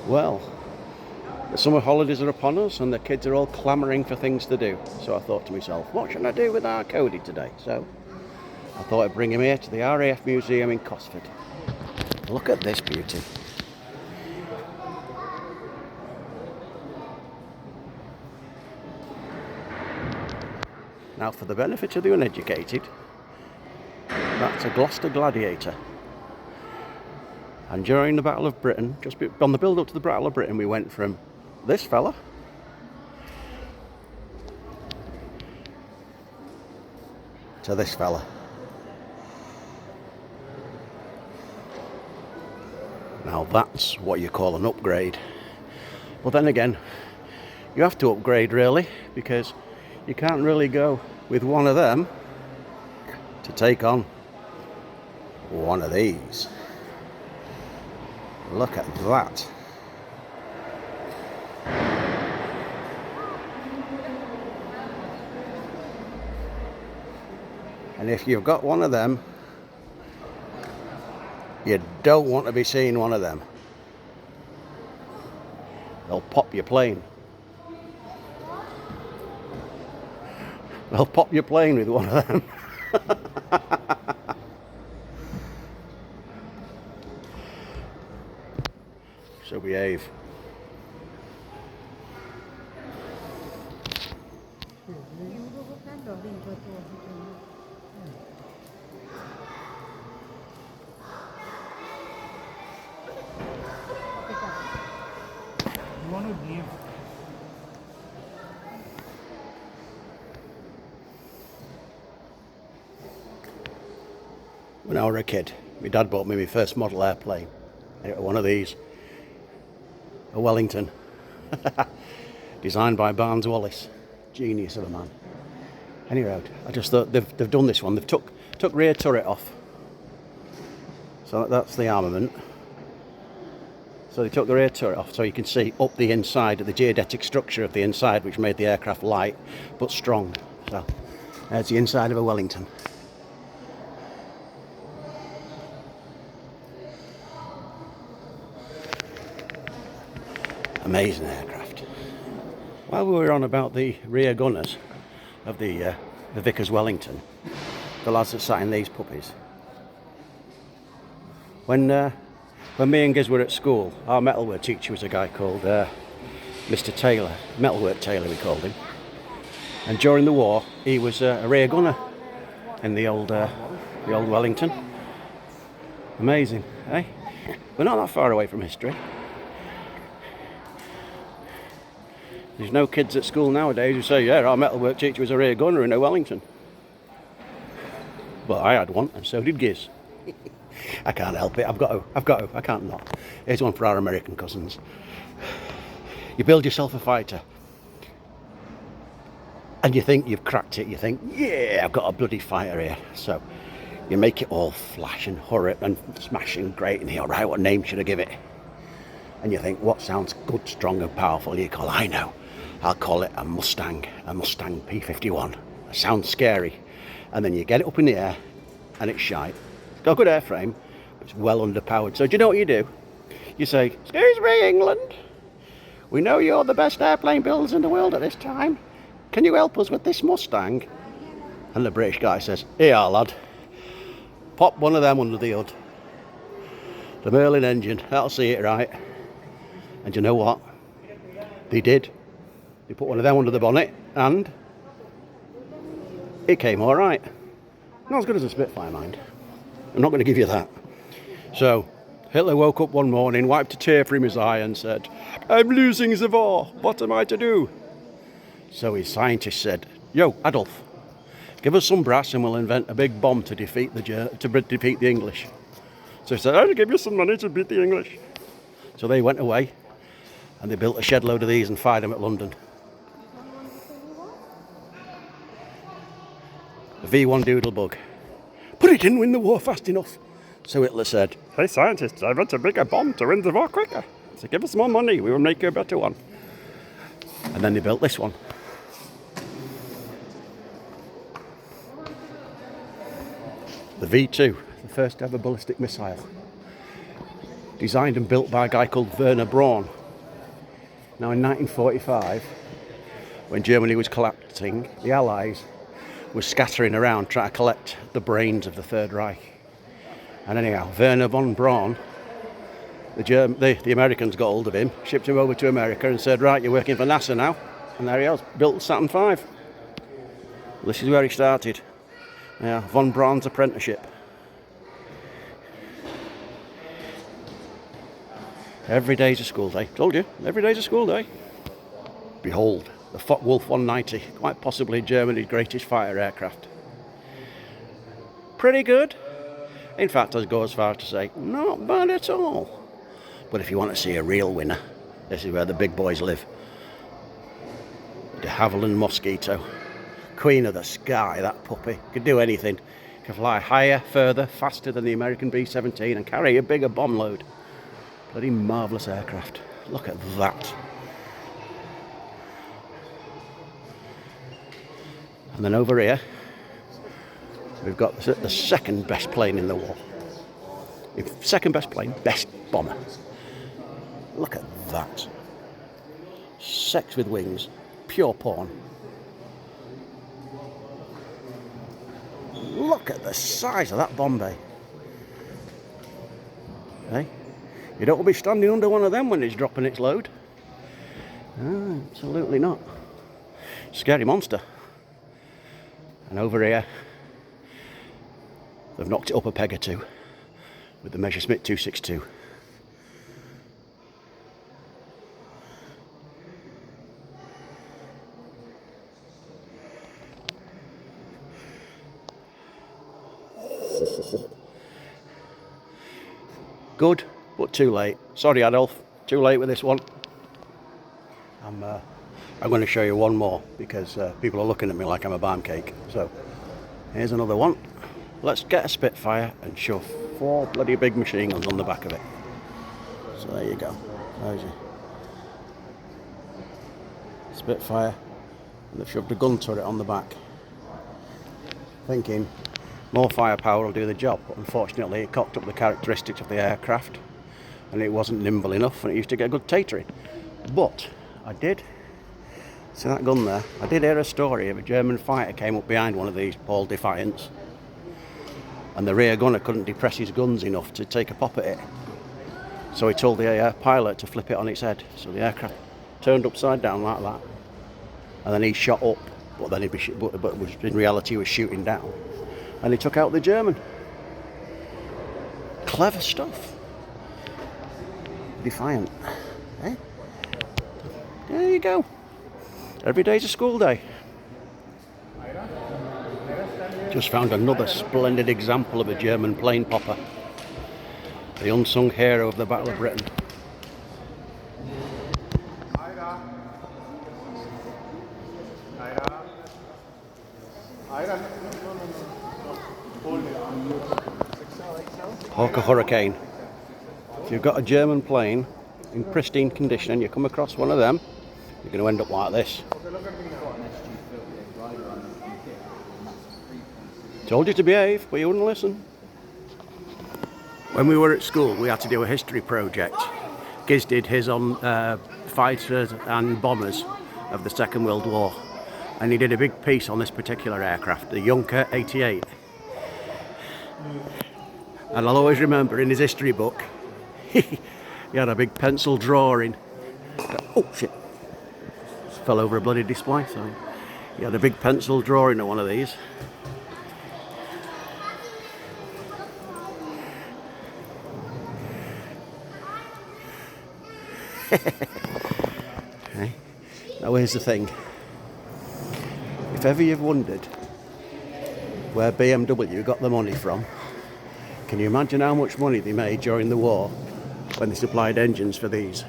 Well, the summer holidays are upon us and the kids are all clamouring for things to do. So I thought to myself, what should I do with our Cody today? So I thought I'd bring him here to the RAF Museum in Cosford. Look at this beauty. Now, for the benefit of the uneducated, that's a Gloucester Gladiator. And during the Battle of Britain, just on the build-up to the Battle of Britain, we went from this fella to this fella. Now that's what you call an upgrade. But then again, you have to upgrade really, because you can't really go with one of them to take on one of these. Look at that. And if you've got one of them, you don't want to be seeing one of them. They'll pop your plane. They'll pop your plane with one of them. So behave. When I was a kid, my dad bought me my first model airplane. It was one of these, a Wellington, designed by Barnes Wallis, genius of a man. Anyway, I just thought they've done this one. They've took rear turret off, so that's the armament. So they took the rear turret off, so you can see up the inside of the geodetic structure of the inside, which made the aircraft light but strong. So there's the inside of a Wellington. Amazing aircraft. While we were on about the rear gunners of the Vickers Wellington, the lads that sat in these puppies, when me and Giz were at school, our metalwork teacher was a guy called Mr. Taylor, Metalwork Taylor we called him, and during the war he was a rear gunner in the old Wellington. Amazing, eh? We're not that far away from history. There's no kids at school nowadays who say, yeah, our metalwork teacher was a rear gunner in a Wellington. But I had one, and so did Giz. I can't help it, I've got to, I can't not. Here's one for our American cousins. You build yourself a fighter, and you think you've cracked it, you think, yeah, I've got a bloody fighter here. So you make it all flash and hurry and smash and great, and you're right, what name should I give it? And you think, what sounds good, strong and powerful? You call, I know, I'll call it a Mustang P51. It sounds scary. And then you get it up in the air and it's shite. It's got a good airframe, but it's well underpowered. So do you know what you do? You say, excuse me, England, we know you're the best airplane builders in the world at this time. Can you help us with this Mustang? And the British guy says, here, lad, pop one of them under the hood. The Merlin engine, that'll see it right. And you know what? They did. They put one of them under the bonnet and it came all right. Not as good as a Spitfire, mind. I'm not going to give you that. So Hitler woke up one morning, wiped a tear from his eye and said, I'm losing the war. What am I to do? So his scientist said, yo, Adolf, give us some brass and we'll invent a big bomb to defeat the English. So he said, I'll give you some money to beat the English. So they went away and they built a shed load of these and fired them at London. The V1 Doodlebug. But it didn't win the war fast enough. So Hitler said, hey scientists, I want a bigger bomb to win the war quicker. So give us more money, we will make you a better one. And then they built this one. The V2, the first ever ballistic missile. Designed and built by a guy called Werner Braun. Now in 1945, when Germany was collapsing, the Allies were scattering around trying to collect the brains of the Third Reich. And anyhow, Werner von Braun, the Americans got hold of him, shipped him over to America and said, right, you're working for NASA now. And there he was, built Saturn V. This is where he started. Yeah, von Braun's apprenticeship. Every day's a school day. Told you, every day's a school day. Behold, the Focke-Wulf 190, quite possibly Germany's greatest fighter aircraft. Pretty good. In fact, I'd go as far as to say, not bad at all. But if you want to see a real winner, this is where the big boys live. De Havilland Mosquito. Queen of the sky, that puppy. Could do anything. Can fly higher, further, faster than the American B-17 and carry a bigger bomb load. Bloody marvellous aircraft. Look at that. And then over here, we've got the second best plane in the war. Second best plane, best bomber. Look at that. Sex with wings. Pure porn. Look at the size of that bomb bay. Hey? You don't want to be standing under one of them when it's dropping its load. No, absolutely not. Scary monster. And over here, they've knocked it up a peg or two with the Messerschmitt 262. Good, but too late. Sorry, Adolf, too late with this one. I'm going to show you one more because people are looking at me like I'm a barm cake. So here's another one. Let's get a Spitfire and shove 4 bloody big machine guns on the back of it. So there you go. There's your Spitfire, and they've shoved a gun turret on the back, thinking more firepower will do the job, but unfortunately it cocked up the characteristics of the aircraft and it wasn't nimble enough and it used to get a good tatering. But I did see that gun there. I did hear a story of a German fighter came up behind one of these Paul Defiants and the rear gunner couldn't depress his guns enough to take a pop at it. So he told the pilot to flip it on its head. So the aircraft turned upside down like that and then he shot up, but then in reality he was shooting down. And he took out the German. Clever stuff. Defiant. Eh? There you go. Every day's a school day. Just found another splendid example of a German plane popper. The unsung hero of the Battle of Britain. Hawker Hurricane. If you've got a German plane in pristine condition and you come across one of them, you're going to end up like this. Told you to behave, but you wouldn't listen. When we were at school, we had to do a history project. Giz did his on fighters and bombers of the Second World War, and he did a big piece on this particular aircraft, the Junker 88. And I'll always remember in his history book, he had a big pencil drawing. Oh shit! Just fell over a bloody display. So he had a big pencil drawing of one of these. Okay. Now here's the thing. If ever you've wondered where BMW got the money from, can you imagine how much money they made during the war when they supplied engines for these?